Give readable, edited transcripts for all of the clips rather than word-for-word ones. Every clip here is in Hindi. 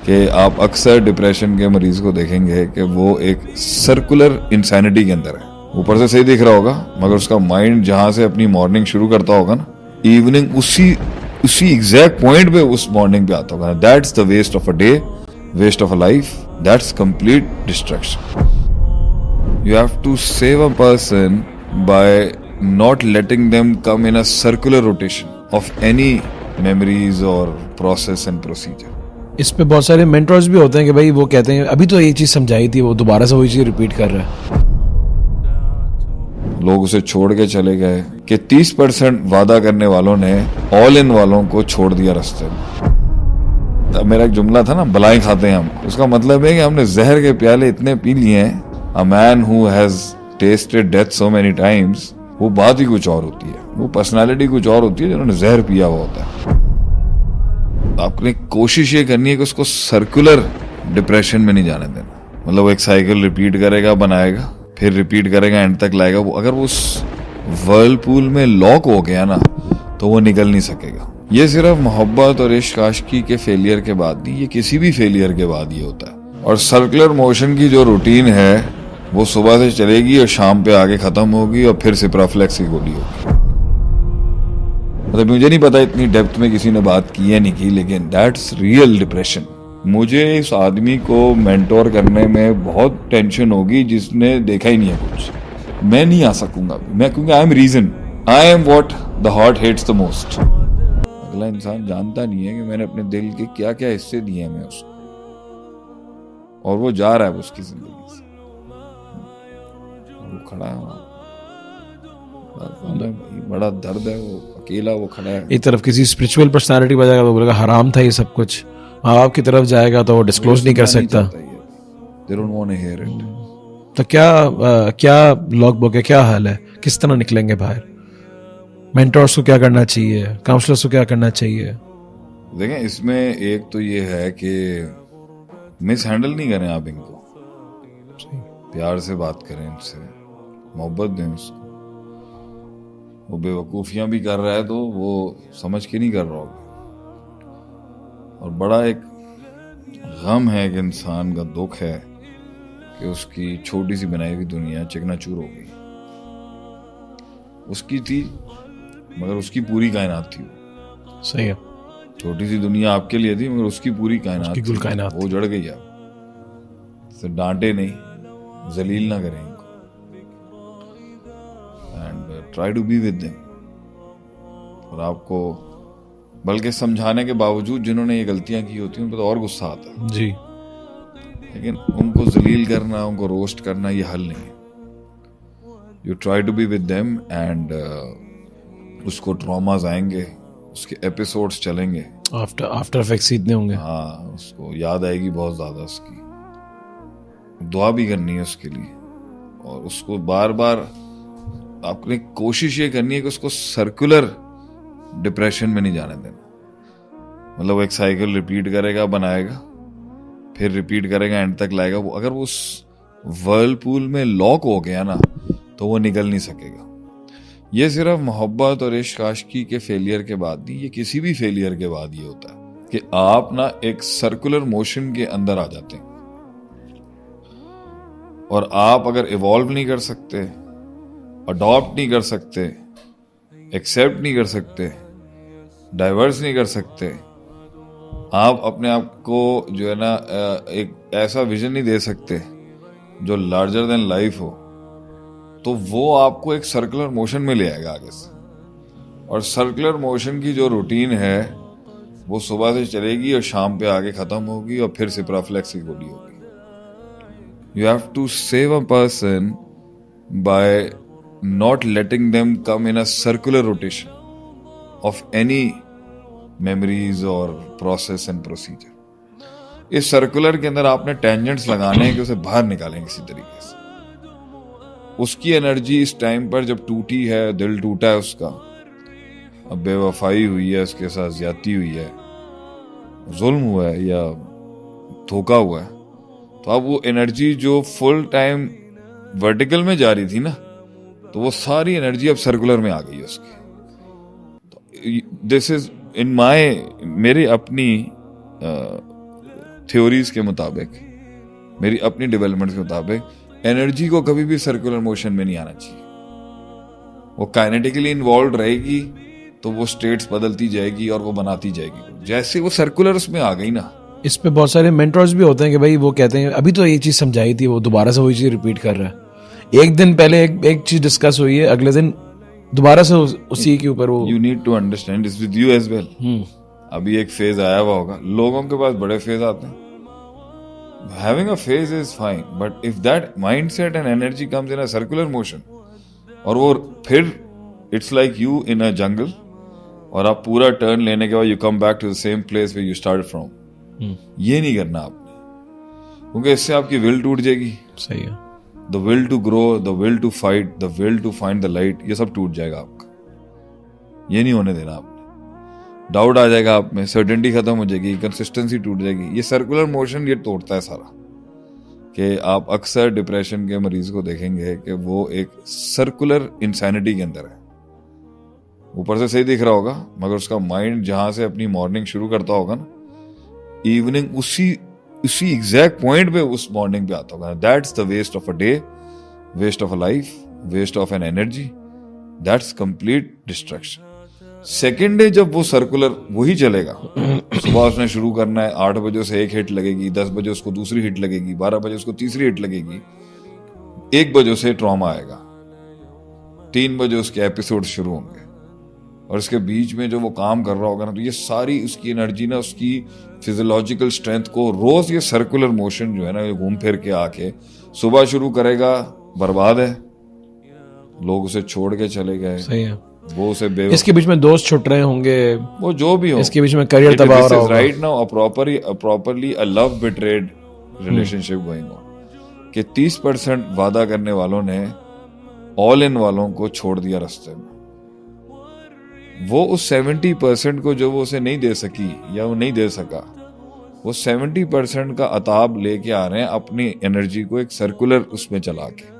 कि आप अक्सर डिप्रेशन के मरीज को देखेंगे कि वो एक सर्कुलर इंसैनिटी के अंदर है। ऊपर से सही दिख रहा होगा मगर उसका माइंड जहां से अपनी मॉर्निंग शुरू करता होगा ना, इवनिंग उसी एग्जैक्ट पॉइंट पे उस मॉर्निंग पे आता होगा। That's the waste of a day, waste of a life, that's complete distraction. You have to save a person by not letting them come in a circular rotation of any memories or process and procedure. इस पे बहुत सारे मेंटर्स भी होते हैं कि भाई वो कहते हैं अभी तो ये चीज समझाई थी, वो दोबारा से वही चीज रिपीट कर रहा है। लोग उसे छोड़ के चले गए कि 30% वादा करने वालों ने ऑल इन वालों को छोड़ दिया रास्ते में। मेरा एक जुमला था ना, बलाएं खाते हैं हम, उसका मतलब है कि हमने जहर के प्याले इतने पी लिए हैं। A man who has tasted death so many times, वो बात ही कुछ और होती है, वो पर्सनालिटी कुछ और होती है जिन्होंने जहर पिया हुआ होता है। आपने कोशिश ये करनी है कि उसको सर्कुलर डिप्रेशन में नहीं जाने देना। मतलब वो एक साइकिल रिपीट करेगा, बनाएगा, फिर रिपीट करेगा, एंड तक लाएगा। वो अगर वो उस वर्लपूल में लॉक हो गया ना तो वो निकल नहीं सकेगा। ये सिर्फ मोहब्बत और इश्क आशिकी के फेलियर के बाद नहीं, ये किसी भी फेलियर के बाद ये होता है। और सर्कुलर मोशन की जो रूटीन है वो सुबह से चलेगी और शाम पे आगे खत्म होगी और फिर सिप्राफ्लेक्स की गोली होगी। मतलब मुझे नहीं पता इतनी डेप्थ में किसी ने बात की है नहीं की, लेकिन दैट्स रियल डिप्रेशन। मुझे इस आदमी को मेंटोर करने में बहुत टेंशन होगी जिसने देखा ही नहीं है कुछ। मैं नहीं आ सकूंगा मैं, क्योंकि I am reason, I am what the heart hates the most. अगला इंसान जानता नहीं है कि मैंने अपने दिल के क्या क्या हिस्से दिए हैं मैं उसको, और वो जा रहा है उसकी जिंदगी से। वो खड़ा है, बड़ा दर्द है, वो अकेला वो खड़ा है। एक तरफ किसी स्पिरिचुअल पर्सनालिटी बजाएगा तो बोलेगा हराम था ये सब कुछ, माँ बाप की तरफ जाएगा तो वो डिस्क्लोज नहीं कर सकता। They don't want to hear it. तो क्या लॉग बुक है, क्या हाल है, किस तरह निकलेंगे बाहर? मेंटर्स को क्या करना चाहिए, काउंसलर्स को क्या करना चाहिए? देखें, इसमें एक तो ये है कि मिस हैंडल नहीं करें आप इनको, प्यार से बात करें इनसे, मोहब्बत दें उसको। वो बेवकूफ़ियाँ भी कर रहा है तो वो समझ के नहीं कर रहा होगा। और बड़ा एक गम है कि इंसान का दुख है कि उसकी छोटी सी बनाई हुई दुनिया चिकनाचूर हो गई। उसकी थी मगर उसकी पूरी कायनात थी। सही है। छोटी सी दुनिया आपके लिए थी मगर उसकी पूरी कायनात थी, कायनात वो जड़ गई। आप से डांटे नहीं, जलील ना करें इनको, and try to be with them. और आपको बल्कि समझाने के बावजूद जिन्होंने ये गलतियां की होती हैं उन पर तो और गुस्सा आता है जी। लेकिन उनको जलील करना, उनको रोस्ट करना ये हल नहीं है। You try to be with them and उसको ट्रॉमास आएंगे, उसके एपिसोड्स चलेंगे, आफ्टर इफेक्ट्स इतने होंगे। हाँ, उसको याद आएगी बहुत ज्यादा उसकी, दुआ भी करनी है उसके लिए। और उसको बार बार आपने कोशिश ये करनी है कि उसको सर्कुलर डिप्रेशन में नहीं जाने देना। मतलब वो एक साइकिल रिपीट करेगा, बनाएगा, फिर रिपीट करेगा, एंड तक लाएगा। वो अगर वो उस वर्लपूल में लॉक हो गया ना तो वो निकल नहीं सकेगा। ये सिर्फ मोहब्बत और इश्क आशिकी के फेलियर के बाद नहीं, ये किसी भी फेलियर के बाद ये होता है कि आप ना एक सर्कुलर मोशन के अंदर आ जाते हैं। और आप अगर इवॉल्व नहीं कर सकते, अडॉप्ट नहीं कर सकते, एक्सेप्ट नहीं कर सकते, डाइवर्स नहीं कर सकते, आप अपने आप को जो है ना एक ऐसा विजन नहीं दे सकते जो लार्जर देन लाइफ हो, तो वो आपको एक सर्कुलर मोशन में ले आएगा आगे से। और सर्कुलर मोशन की जो रूटीन है वो सुबह से चलेगी और शाम पे आगे खत्म होगी और फिर सिप्राफ्लेक्स की गोली होगी। You have to save a person by not letting them come in a circular rotation of any memories or process and procedure. इस सर्कुलर के अंदर आपने टेंजेंट्स लगाने हैं कि उसे बाहर निकालें किसी तरीके से। उसकी एनर्जी इस टाइम पर जब टूटी है, दिल टूटा है उसका, अब बेवफाई हुई है, उसके साथ ज्यादती हुई है, जुल्म हुआ है या धोखा हुआ है, तो अब वो एनर्जी जो फुल टाइम वर्टिकल में जा रही थी ना, तो वो सारी एनर्जी अब सर्कुलर में आ गई है उसकी। तो दिस इज इन मेरी अपनी थ्योरीज के मुताबिक, मेरी अपनी डेवलपमेंट के मुताबिक, एनर्जी को कभी भी सर्कुलर मोशन में नहीं आना चाहिए। वो काइनेटिकली इन्वॉल्व रहेगी तो वो स्टेट्स बदलती जाएगी और वो बनाती जाएगी। जैसे वो सर्कुलर उसमें आ गई ना, इस पे बहुत सारे मेंटर्स भी होते हैं कि भाई वो कहते हैं अभी तो ये चीज समझाई थी, वो दोबारा से वही चीज रिपीट कर रहा है। एक दिन पहले एक चीज डिस्कस हुई है, अगले दिन दोबारा से उसी के ऊपर वो। You need to understand this with you as well. अभी एक फेज आया हुआ होगा, लोगों के पास बड़े फेज आते हैं। Having a phase is fine, but if that mindset and energy comes in a circular motion, और वो फिर it's like you in a jungle, और आप पूरा टर्न लेने के बाद you come back to the same place where you started from, ये नहीं करना आपने, क्योंकि इससे आपकी विल टूट जाएगी। सही है। The will to grow, the will to fight, the will to find the light, ये सब टूट जाएगा आपका। ये नहीं होने देना आपने। डाउट आ जाएगा आप में, सर्टेनिटी खत्म हो जाएगी, कंसिस्टेंसी टूट जाएगी। ये सर्कुलर मोशन ये तोड़ता है सारा। कि आप अक्सर डिप्रेशन के मरीज को देखेंगे कि वो एक सर्कुलर इंसैनिटी के अंदर है। ऊपर से सही दिख रहा होगा, मगर उसका माइंड जहां से अपनी मॉर्निंग शुरू करता होगा ना, इवनिंग उसी एग्जैक्ट पॉइंट पे उस मॉर्निंग पे आता होगा। That's the waste of a day, waste of a life, waste of an energy, that's complete destruction. Second day जब वो सर्कुलर वही चलेगा, सुबह उसने शुरू करना है, 8 बजे से एक हिट लगेगी, 10 बजे उसको दूसरी हिट लगेगी, 12 बजे उसको तीसरी हिट लगेगी, 1 बजे से ट्रॉमा आएगा, 3 बजे उसके एपिसोड शुरू होंगे, और इसके बीच में जो वो काम कर रहा होगा ना, तो ये सारी उसकी एनर्जी ना, उसकी फिजियोलॉजिकल स्ट्रेंथ को रोज ये सर्कुलर मोशन जो है ना, ये घूम फिर के आके सुबह शुरू करेगा, बर्बाद है। लोग उसे छोड़ के चले गए। सही है। वो उसे इसके बीच में दोस्त छुट रहे होंगे, वो जो भी हो, इसके बीच में करियर तबाह हो रहा होगा। Right now properly a love betrayed relationship going on, कि 30% वादा करने वालों ने ऑल इन वालों को छोड़ दिया रास्ते में। वो उस 70% को जो वो उसे नहीं दे सकी या वो नहीं दे सका, वो 70% का अताब लेके आ रहे हैं अपनी एनर्जी को एक सर्कुलर उसमें चला के,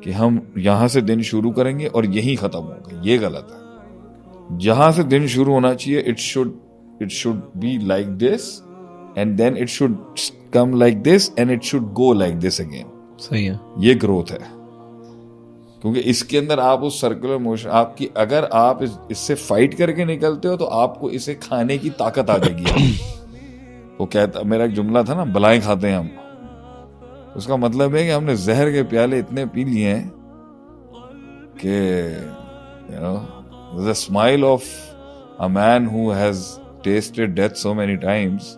कि हम यहां से दिन शुरू करेंगे और यहीं खत्म होगा। ये गलत है। जहां से दिन शुरू होना चाहिए, it should be like this and then it should come like this and it should go like this again. सही है। ये ग्रोथ है, क्योंकि इसके अंदर आप उस सर्कुलर मोशन आपकी, अगर आप इससे फाइट करके निकलते हो तो आपको इसे खाने की ताकत आ जाएगी। वो कहता, मेरा एक जुमला था ना, बलाएं खाते हैं हम, उसका मतलब है कि हमने जहर के प्याले इतने पी लिए हैं कि you know the smile of a man who has tested death so many times,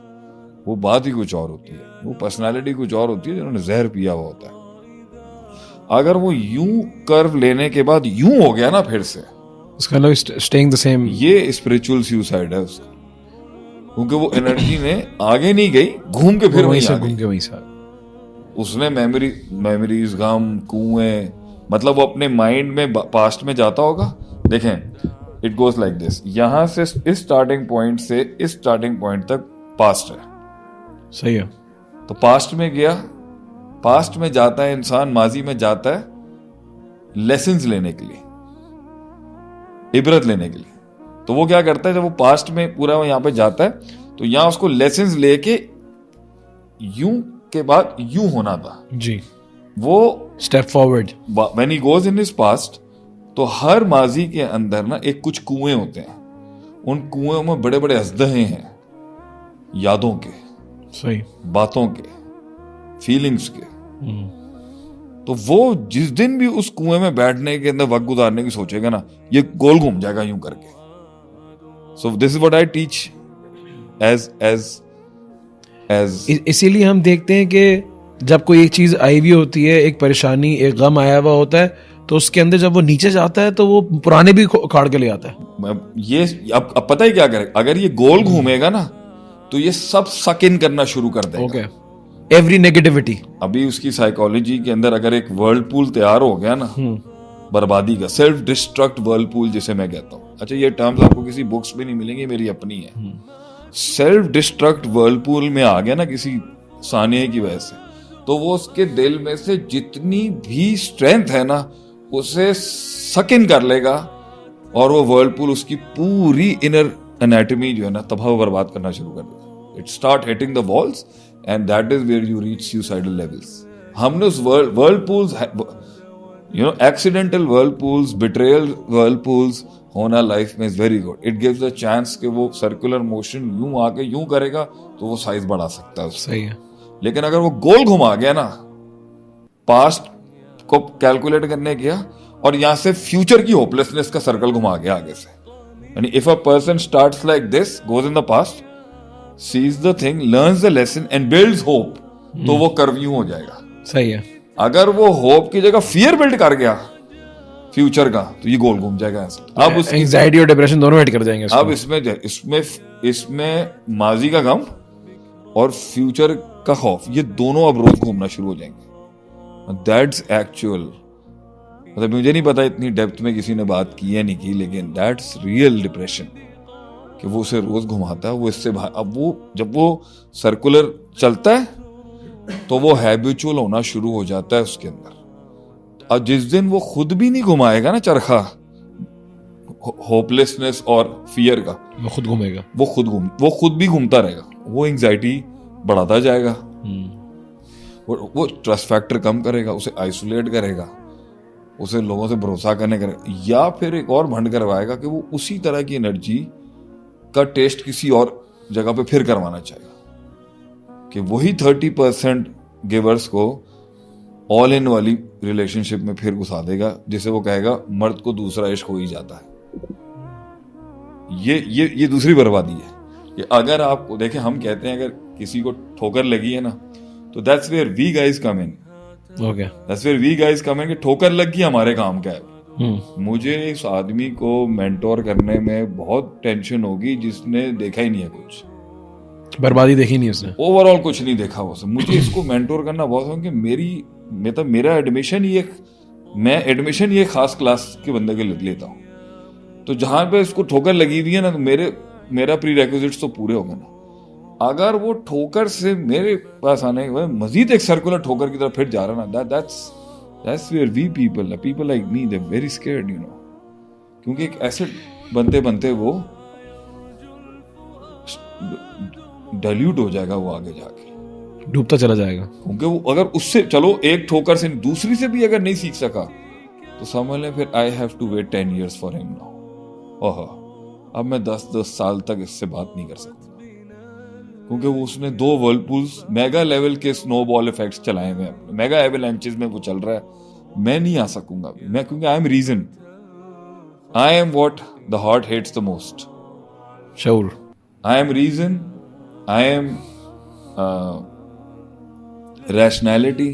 वो बात ही कुछ और होती है, वो पर्सनालिटी कुछ और होती है जिन्होंने जहर पिया हुआ होता है। अगर वो यूं कर्व लेने के बाद यूं हो गया ना फिर से, उसका मतलब स्टेइंग द सेम, ये स्पिरिचुअल सुसाइड है उसका, क्योंकि वो एनर्जी ने आगे नहीं गई, घूम के फिर वहीं से घूम के वहीं से उसने मेमोरीज, गम, कुएं, मतलब वो अपने माइंड में पास्ट में जाता होगा। देखें, इट गोज लाइक दिस, यहां से इस स्टार्टिंग पॉइंट से इस स्टार्टिंग पॉइंट तक पास्ट है। सही है। तो पास्ट में गया, पास्ट में जाता है इंसान, माजी में जाता है लेसन्स लेने के लिए, इबरत लेने के लिए। तो वो क्या करता है, जब वो पास्ट में पूरा यहां पे जाता है, तो यहां उसको लेसन्स लेके यूं के बाद यूं होना था जी, वो step forward. When he goes in his past, तो हर माजी के अंदर ना एक कुछ कुएं होते हैं, उन कुएं में बड़े बड़े अजदहे हैं, यादों के, सही, बातों के, फीलिंग्स के। तो वो जिस दिन भी उस कुएं में बैठने के अंदर वक्त गुजारने की सोचेगा ना, ये गोल घूम जाएगा यूं करके। So this is what I teach as इसीलिए हम देखते हैं कि जब कोई एक चीज आई हुई होती है, एक परेशानी, एक गम आया हुआ होता है, तो उसके अंदर जब वो नीचे जाता है तो वो पुराने भी उखाड़ के ले आता है। ये अब पता है क्या करे, अगर ये गोल घूमेगा ना, तो ये सब सक इन करना शुरू कर देगा। Okay, every negativity. अभी उसकी साइकोलॉजी के अंदर अगर एक वर्लपूल तैयार हो गया ना, बर्बादी का, सेल्फ डिस्ट्रक्ट वर्लपूल जिसे मैं कहता हूँ। अच्छा, ये टर्म्स आपको किसी बुक्स में नहीं मिलेंगे, मेरी अपनी है। सेल्फ डिस्ट्रक्ट वर्लपूल में आ गया ना किसी सानिया की वजह से, तो वो उसके दिल में से जितनी भी स्ट्रेंथ है ना, उसे सक इन कर लेगा, और वो वर्लपूल उसकी पूरी इनर एनाटॉमी जो है ना, तबाह बर्बाद करना शुरू कर देगा। It start hitting the walls and that is where you reach suicidal levels. हमने उस whirlpools, accidental whirlpools, betrayal whirlpools होना लाइफ में is very good. It gives a chance कि वो circular motion यूं आके यूं करेगा तो वो साइज बढ़ा सकता है उसका. सही है. लेकिन अगर वो गोल घुमा गया ना, पास्ट को कैलकुलेट करने गया और यहां से फ्यूचर की होपलेसनेस का सर्कल घुमा गया आगे से. यानी if a person starts like this, goes in the past, sees the thing, learns the lesson and builds hope, तो वो कर्व यूं हो जाएगा. सही है. अगर वो होप की जगह फियर बिल्ड कर गया फ्यूचर का, तो ये गोल घूम जाएगा ऐसे. अब उसकी एंजाइटी और डिप्रेशन दोनों ऐड कर जाएंगे. अब इसमें माजी का गम और फ्यूचर का खौफ, ये दोनों अब रोज घूमना शुरू हो जाएंगे. दैट्स एक्चुअल, मतलब मुझे नहीं पता इतनी डेप्थ में किसी ने बात की है नहीं की, लेकिन दैट्स रियल डिप्रेशन कि वो उसे रोज घुमाता है. वो इससे अब वो जब वो सर्कुलर चलता है तो वो हैबिचुअल होना शुरू हो जाता है उसके अंदर. और जिस दिन वो खुद भी नहीं घुमाएगा ना चरखा होपलेसनेस और फियर का, वो खुद घूमेगा, वो खुद भी घूमता रहेगा. वो एंजाइटी बढ़ाता जाएगा, वो ट्रस्ट फैक्टर कम करेगा, उसे आइसोलेट करेगा, उसे लोगों से भरोसा करने करेगा, या फिर एक और भंड करवाएगा कि वो उसी तरह की एनर्जी का टेस्ट किसी और जगह पे फिर करवाना चाहेगा कि वही 30% गिवर्स को ऑल इन वाली रिलेशनशिप में फिर घुसा देगा, जिसे वो कहेगा मर्द को दूसरा इश्क हो ही जाता है. ये दूसरी बर्बादी है. कि अगर आपको देखें, हम कहते हैं अगर किसी को ठोकर लगी है ना, तो that's where we guys come in. Okay, that's where we guys come in कि ठोकर लग गई हमारे काम का है. मुझे इस आदमी को मेंटोर करने में बहुत टेंशन होगी जिसने देखा ही नहीं है, कुछ बर्बादी देखी नहीं उसने, ओवरऑल कुछ नहीं देखा उसने. मुझे इसको मेंटोर करना बहुत है कि मेरा एडमिशन ही एक खास क्लास के बंदे के लेता हूँ. तो जहां पे इसको ठोकर लगी हुई है ना, तो मेरा प्री रेक्विजिट्स तो पूरे हो गए ना. अगर वो ठोकर से मेरे पास आने के बाद मजीद एक सर्कुलर ठोकर की तरफ फिर जा रहा ना, that's where we people like me, they very scared, क्योंकि एक ऐसे बनते वो डाइल्यूट हो जाएगा, वो आगे जाके डूबता चला जाएगा. क्योंकि वो अगर उससे चलो एक ठोकर से दूसरी से भी अगर नहीं सीख सका, तो समझ लें फिर I have to wait 10 years for him now. ओह, अब मैं 10 साल तक इससे बात नहीं कर सकता, क्योंकि वो उसने 2 वर्लपूल्स मेगा लेवल के स्नोबॉल इफेक्ट्स चलाए हुए हैं, मेगा एवलांचेस में वो चल रहा है. मैं नहीं आ सकूंगा, क्योंकि I am reason, I am what the heart hates the most. शऊर. I am reason, I am rationality,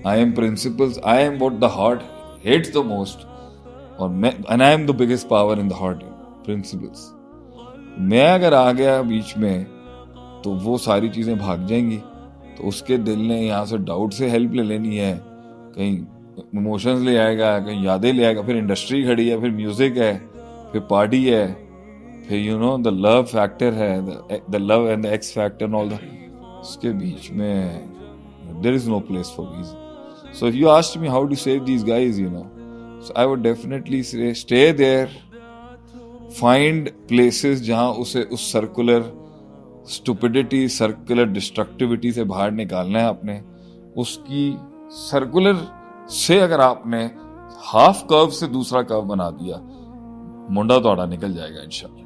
I am principles, I am what the heart hates the most, and I am the biggest power in the heart, principles. मैं अगर आ गया बीच में तो वो सारी चीजें भाग जाएंगी. तो उसके दिल ने यहाँ से डाउट से हेल्प ले लेनी है, कहीं इमोशंस ले आएगा, कहीं यादें ले आएगा, फिर इंडस्ट्री खड़ी है, फिर म्यूजिक है, फिर पार्टी है, फिर द लव फैक्टर है, the love and the x factor and all the. उसके बीच में there is no place for reason. So if you asked me how to save these guys, so I would definitely say stay there, find places जहां उसे उस circular stupidity, circular destructivity से बाहर निकालना है आपने. उसकी circular से अगर आपने हाफ कर्व से दूसरा कर्व बना दिया, मुंडा तोड़ा निकल जाएगा इंशाल्लाह.